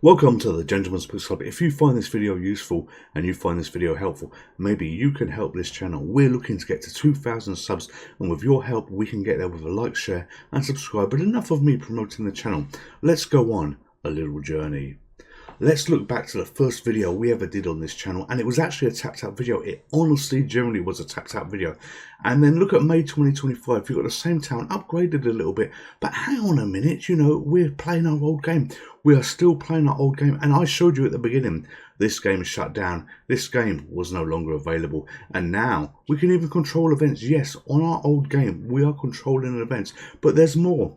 Welcome to the Gentleman's Books Club. If you find this video useful and you find this video helpful, maybe you can help this channel. We're looking to get to 2,000 subs, and with your help we can get there with a like, share and subscribe. But enough of me promoting the channel. Let's go on a little journey. Let's look back to the first video we ever did on this channel, and it was actually a tapped out video. It honestly generally was a tapped out video. And then look at May 2025, you've got the same town, upgraded a little bit, but hang on a minute, you know, we're playing our old game. We are still playing our old game, and I showed you at the beginning, this game is shut down, this game was no longer available, and now we can even control events. Yes, on our old game, we are controlling events, but there's more,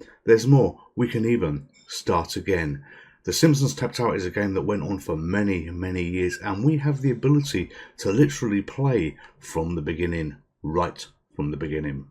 we can even start again. The Simpsons Tapped Out is a game that went on for many years, and we have the ability to literally play from the beginning, right from the beginning.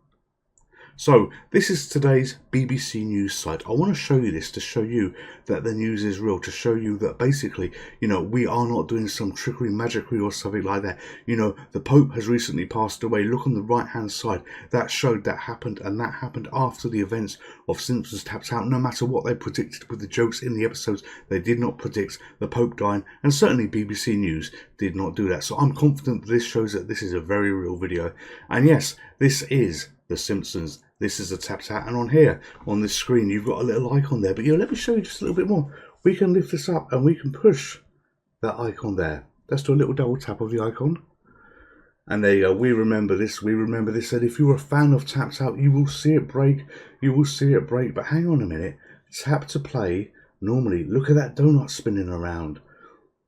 So this is today's BBC News site. I want to show you this to show you that the news is real, to show you that basically, you know, we are not doing some trickery, magicry or something like that. You know, the Pope has recently passed away. Look on the right hand side. That showed that happened, and that happened after the events of Simpsons Tapped Out. No matter what they predicted with the jokes in the episodes, they did not predict the Pope dying, and certainly BBC News did not do that. So I'm confident this shows that this is a very real video. And yes, this is The Simpsons. This is a tapped out, and on here on this screen you've got a little icon there, but you know, let me show you just a little bit more. We can lift this up and we can push that icon there. Let's do a little double tap of the icon, and there you go. We remember this, and if you're a fan of tapped out, you will see it break, but hang on a minute, tap to play. Normally, look at that donut spinning around.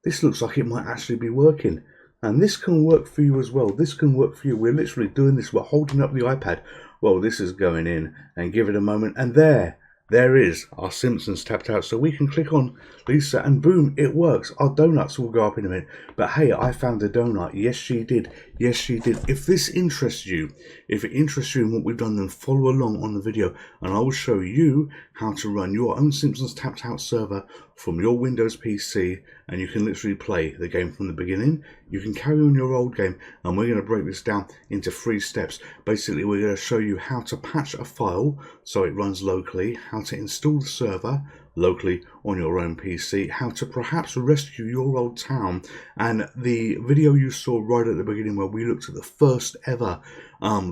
This looks like it might actually be working. And this can work for you as well. This can work for you. We're literally doing this. We're holding up the iPad. Well, this is going in, and give it a moment. And there is our Simpsons Tapped Out. So we can click on Lisa and boom, it works. Our donuts will go up in a minute. But hey, I found a donut. Yes, she did. Yes, she did. If this interests you, if it interests you in what we've done, then follow along on the video, and I will show you how to run your own Simpsons Tapped Out server from your Windows PC, and you can literally play the game from the beginning. You can carry on your old game, and we're going to break this down into 3 steps. Basically, we're going to show you how to patch a file so it runs locally, how to install the server locally on your own PC, how to perhaps rescue your old town, and the video you saw right at the beginning where we looked at the first ever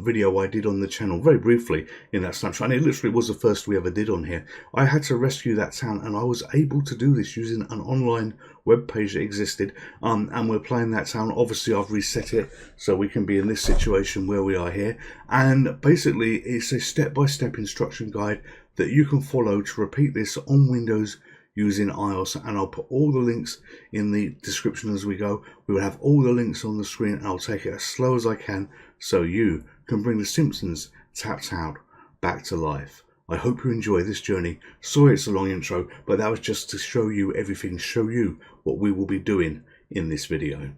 video I did on the channel, very briefly in that snapshot, and it literally was the first we ever did on here. I had to rescue that town, and I was able to do this using an online web page that existed, and we're playing that town. Obviously I've reset it so we can be in this situation where we are here, and basically it's a step-by-step instruction guide that you can follow to repeat this on Windows using iOS, and I'll put all the links in the description as we go. We will have all the links on the screen, and I'll take it as slow as I can so you can bring The Simpsons Tapped Out back to life. I hope you enjoy this journey. Sorry it's a long intro, but that was just to show you everything, show you what we will be doing in this video.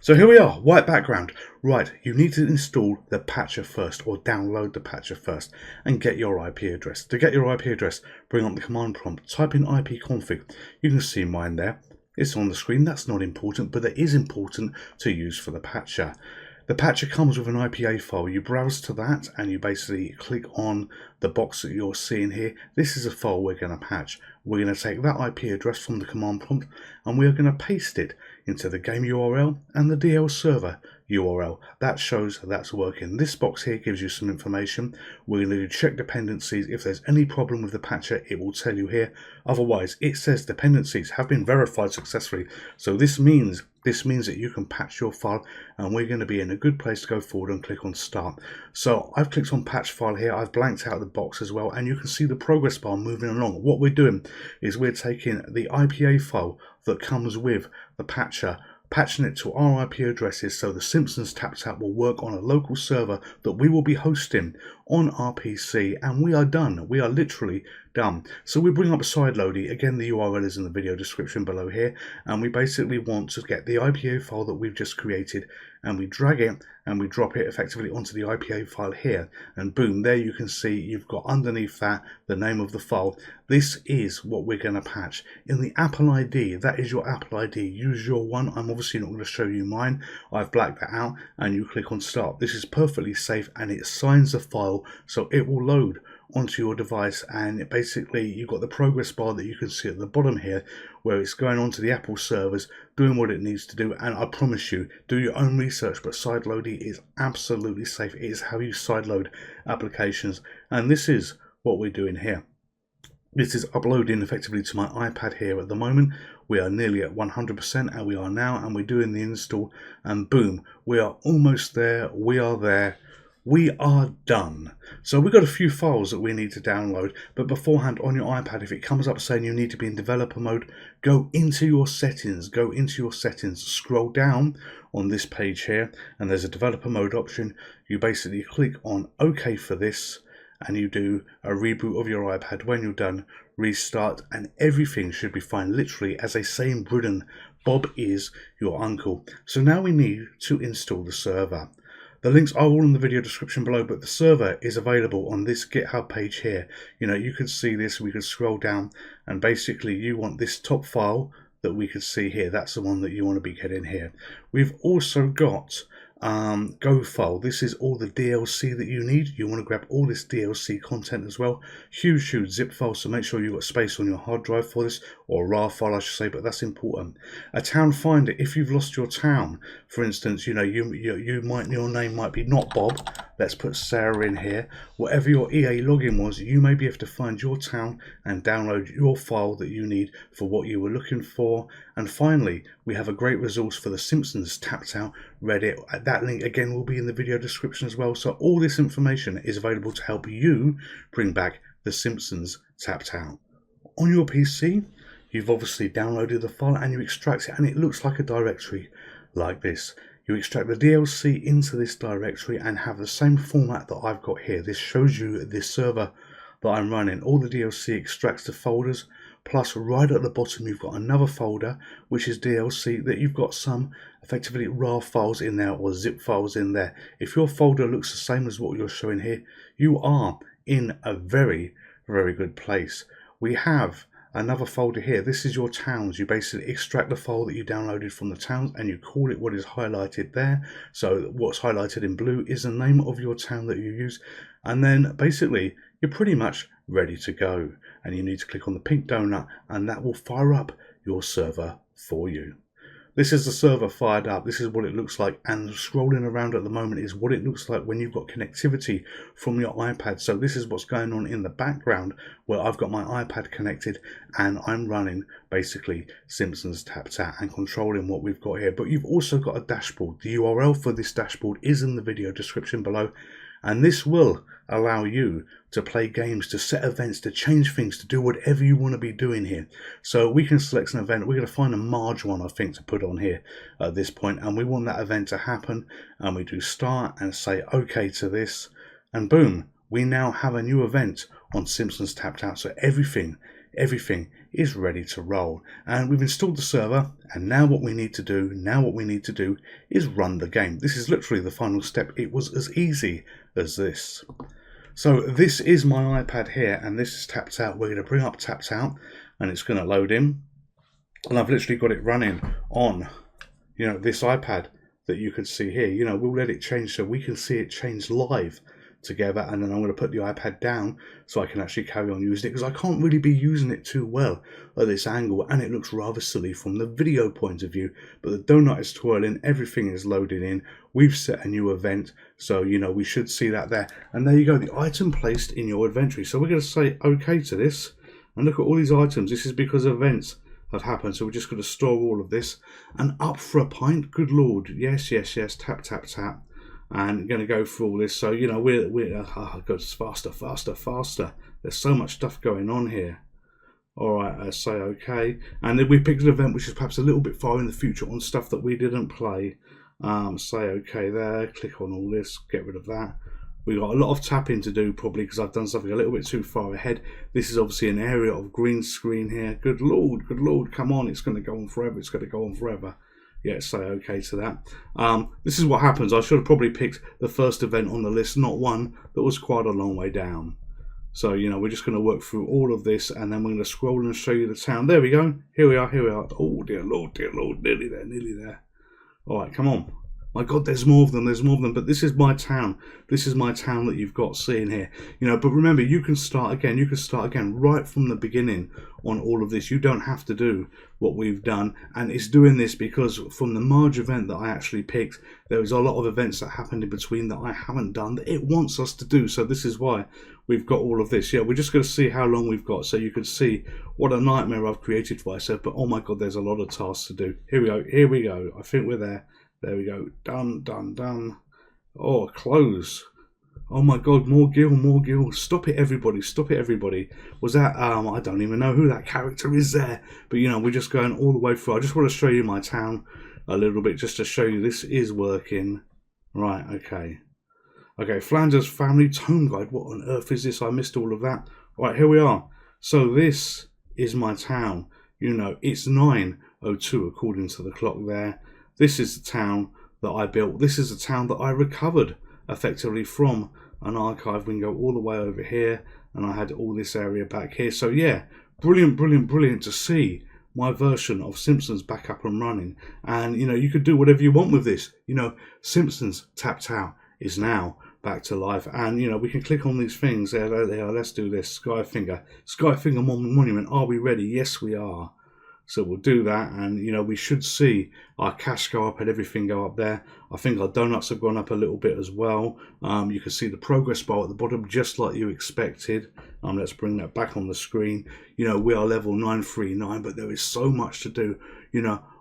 So here we are, white background. Right, you need to install the patcher first, or download the patcher first, and get your IP address. To get your IP address, bring up the command prompt, type in ipconfig. You can see mine there. It's on the screen. That's not important, but it is important to use for the patcher. The patcher comes with an IPA file. You browse to that and you basically click on the box that you're seeing here. This is a file we're going to patch. We're going to take that IP address from the command prompt and we are going to paste it into the game URL and the DL server URL. That shows that's working. This box here gives you some information. We're going to check dependencies. If there's any problem with the patcher, it will tell you here. Otherwise, it says dependencies have been verified successfully. So this means that you can patch your file, and we're going to be in a good place to go forward and click on start. So I've clicked on patch file here. I've blanked out the box as well, and you can see the progress bar moving along. What we're doing is we're taking the IPA file that comes with the patcher, patching it to our IP addresses so the Simpsons Tapped Out will work on a local server that we will be hosting on our PC, and we are done. We are literally done. So we bring up sideloady. Again, the URL is in the video description below here, and we basically want to get the IPA file that we've just created, and we drag it and we drop it effectively onto the IPA file here, and boom, there you can see you've got underneath that the name of the file. This is what we're going to patch. In the Apple ID, that is your Apple ID. Use your one. I'm obviously not going to show you mine. I've blacked that out, and you click on start. This is perfectly safe, and it signs the file, so it will load onto your device, and basically you've got the progress bar that you can see at the bottom here where it's going onto the Apple servers, doing what it needs to do. And I promise you, do your own research, but sideloading is absolutely safe. It is how you sideload applications, and this is what we're doing here. This is uploading effectively to my iPad here at the moment. We are nearly at 100%, and we are now, and we're doing the install, and boom, we are almost there. We are there. We are done. So we've got a few files that we need to download, but beforehand on your iPad, if it comes up saying you need to be in developer mode, go into your settings, scroll down on this page here, and there's a developer mode option. You basically click on OK for this, and you do a reboot of your iPad. When you're done, restart, and everything should be fine. Literally, as they say in Britain, Bob is your uncle. So now we need to install the server. The links are all in the video description below, but the server is available on this GitHub page here. You know, you can see this, we could scroll down, and basically you want this top file that we could see here. That's the one that you want to be getting here. We've also got Go file. This is all the DLC that you need. You want to grab all this DLC content as well. Huge zip file, so make sure you've got space on your hard drive for this, or RAR file I should say, but that's important. A town finder, if you've lost your town, for instance, you know, your name might be not Bob, let's put Sarah in here. Whatever your EA login was, you may be able to find your town and download your file that you need for what you were looking for. And finally, we have a great resource for the Simpsons tapped out Reddit. That link again will be in the video description as well. So all this information is available to help you bring back the Simpsons tapped out. On your PC, you've obviously downloaded the file and you extract it, and it looks like a directory like this. You extract the DLC into this directory and have the same format that I've got here. This shows you this server that I'm running. All the DLC extracts to folders, plus right at the bottom you've got another folder which is DLC that you've got some effectively RAR files in there, or zip files in there. If your folder looks the same as what you're showing here, you are in a very good place. We have another folder here. This is your towns. You basically extract the file that you downloaded from the towns and you call it what is highlighted there. So what's highlighted in blue is the name of your town that you use, and then basically you're pretty much ready to go. And you need to click on the pink donut, and that will fire up your server for you. This is the server fired up. This is what it looks like, and scrolling around at the moment is what it looks like when you've got connectivity from your iPad. So this is what's going on in the background where I've got my iPad connected and I'm running basically Simpsons tapped out and controlling what we've got here. But you've also got a dashboard. The URL for this dashboard is in the video description below, and this will allow you to play games, to set events, to change things, to do whatever you want to be doing here. So we can select an event. We're going to find a Marge one, I think, to put on here at this point, and we want that event to happen, and we do start and say OK to this, and boom, we now have a new event on Simpsons tapped out. So everything is ready to roll, and we've installed the server, and now what we need to do is run the game. This is literally the final step. It was as easy as this. So this is my iPad here, and this is tapped out. We're going to bring up tapped out, and it's going to load in, and I've literally got it running on, you know, this iPad that you can see here. You know, we'll let it change so we can see it change live together, and then I'm going to put the iPad down so I can actually carry on using it, because I can't really be using it too well at this angle, and it looks rather silly from the video point of view. But the donut is twirling, everything is loaded in, we've set a new event, so you know we should see that there, and there you go, the item placed in your inventory. So we're going to say OK to this, and look at all these items. This is because events have happened, so we're just going to store all of this. And up for a pint, good lord, yes, tap tap tap. And going to go through all this, so you know it goes faster. There's so much stuff going on here. All right, say OK, and then we picked an event which is perhaps a little bit far in the future on stuff that we didn't play. Say OK there. Click on all this. Get rid of that. We've got a lot of tapping to do probably because I've done something a little bit too far ahead. This is obviously an area of green screen here. Good lord, come on! It's going to go on forever. Yeah, say OK to that. This is what happens. I should have probably picked the first event on the list, not one that was quite a long way down. So, you know, we're just going to work through all of this, and then we're going to scroll and show you the town. There we go. Here we are. Oh, dear lord. Nearly there. All right, come on. My God, there's more of them, but this is my town. This is my town that you've got seeing here. But remember, you can start again right from the beginning on all of this. You don't have to do what we've done, and it's doing this because from the Marge event that I actually picked, there was a lot of events that happened in between that I haven't done that it wants us to do. So this is why we've got all of this. Yeah, we're just going to see how long we've got so you can see what a nightmare I've created for myself. But oh my God, there's a lot of tasks to do. Here we go. I think we're there. There we go. Done. Oh, close. Oh my God, more Gil. Stop it, everybody. Was that, I don't even know who that character is there. But, we're just going all the way through. I just want to show you my town a little bit just to show you this is working. Right, okay. Okay, Flanders Family Tone Guide. What on earth is this? I missed all of that. Right, here we are. So this is my town. It's 9:02 according to the clock there. This is the town that I built. This is the town that I recovered effectively from an archive. We can go all the way over here, and I had all this area back here. So yeah, brilliant to see my version of Simpsons back up and running. And you could do whatever you want with this. Simpsons Tapped Out is now back to life, and we can click on these things. There they are. Let's do this. Skyfinger Monument. Are we ready? Yes, we are. So we'll do that, and we should see our cash go up and everything go up there. I think our donuts have gone up a little bit as well. You can see the progress bar at the bottom, just like you expected. Let's bring that back on the screen. We are level 939, but there is so much to do.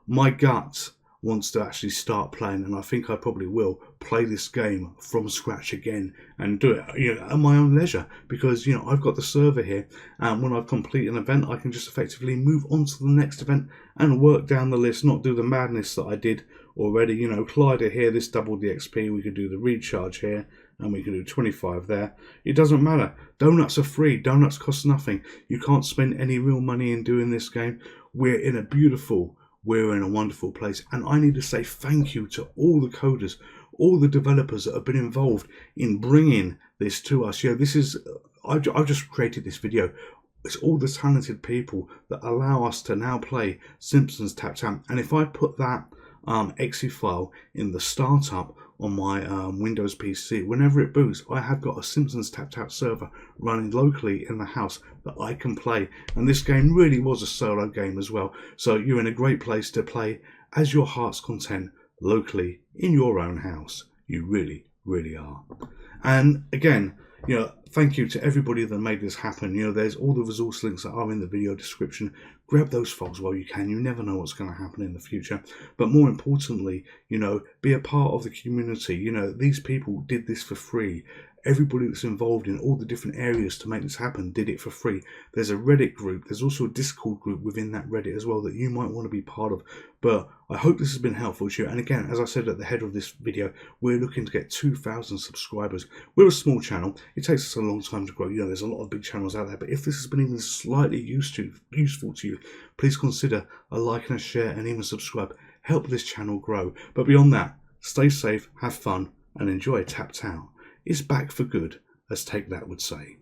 My gut wants to actually start playing, and I think I probably will play this game from scratch again and do it at my own leisure, because I've got the server here, and when I've completed an event I can just effectively move on to the next event and work down the list, not do the madness that I did already. Collider here, this doubled the XP. We could do the recharge here, and we can do 25 there. It doesn't matter. Donuts are free. Donuts cost nothing. You can't spend any real money in doing this game. We're in a wonderful place, and I need to say thank you to all the coders, all the developers that have been involved in bringing this to us. This is, I've just created this video. It's all the talented people that allow us to now play Simpsons Tapped Out. And if I put that exe file in the startup on my Windows PC, whenever it boots, I have got a Simpsons Tapped Out server running locally in the house that I can play. And this game really was a solo game as well. So you're in a great place to play as your heart's content locally in your own house. You really are. And again, thank you to everybody that made this happen. There's all the resource links that are in the video description. Grab those files while you can. You never know what's going to happen in the future. But more importantly, be a part of the community. These people did this for free. Everybody that's involved in all the different areas to make this happen did it for free. There's a Reddit group. There's also a Discord group within that Reddit as well that you might want to be part of. But I hope this has been helpful to you. And again, as I said at the head of this video, we're looking to get 2,000 subscribers. We're a small channel. It takes us a long time to grow. There's a lot of big channels out there. But if this has been even slightly useful to you, please consider a like and a share and even subscribe. Help this channel grow. But beyond that, stay safe, have fun, and enjoy Tapped Out. It's back for good, as Take That would say.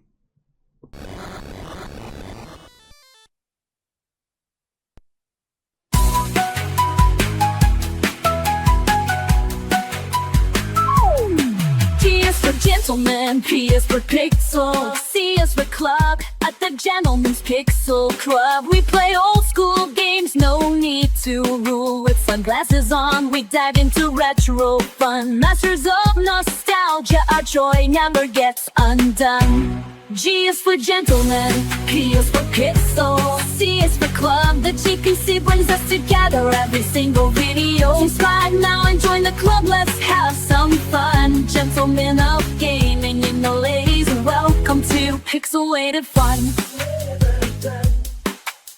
T is for gentleman, P is for pixel, C is for club, at the Gentleman's Pixel Club. We play old school games, no need to rule. With sunglasses on, we dive into retro fun. Masters of nostalgia, our joy never gets undone. G is for gentleman, P is for pixel, C is for club. The GPC brings us together every single video. Subscribe now and join the club, let's have some fun. Gentlemen of gaming, ladies, welcome to Pixelated Fun.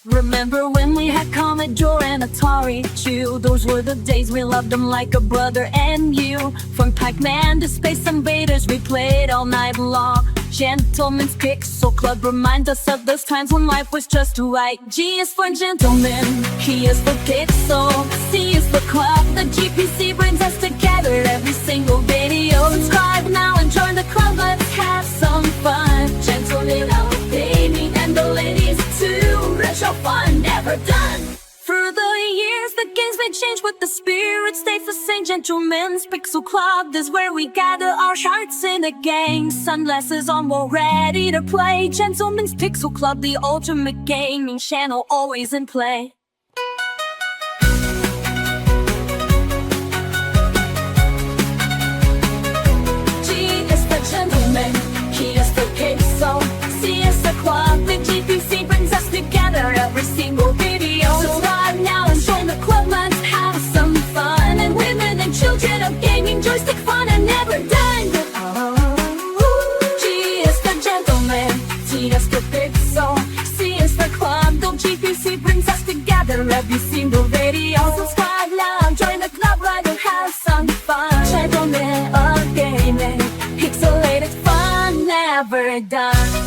Remember when we had Commodore and Atari too? Those were the days, we loved them like a brother and you. From Pac-Man to Space Invaders, we played all night long. Gentleman's Pixel Club reminds us of those times when life was just right. G is for gentleman, P is for pixel, C is for club. The GPC brings us together every single video. Subscribe now and join the club, let's have some fun. Gentlemen of gaming and the ladies too. Retro fun never done. For the years the games may change, but the spirit stays the same. Gentlemen's Pixel Club is where we gather our hearts in a game. Sunglasses on, we're ready to play. Gentlemen's Pixel Club, the ultimate gaming channel, always in play. G is for gentlemen, P is for pixel, C is the club. The GPC brings us together every single video. So subscribe now and join the club, let's have some fun. And women and children of gaming, joystick fun and never done. G is for gentlemen, T is for pixel, C is for club. The GPC brings us together every single video. Subscribe now, join the club, let's have some fun. Gentlemen of gaming, pixelated fun never done.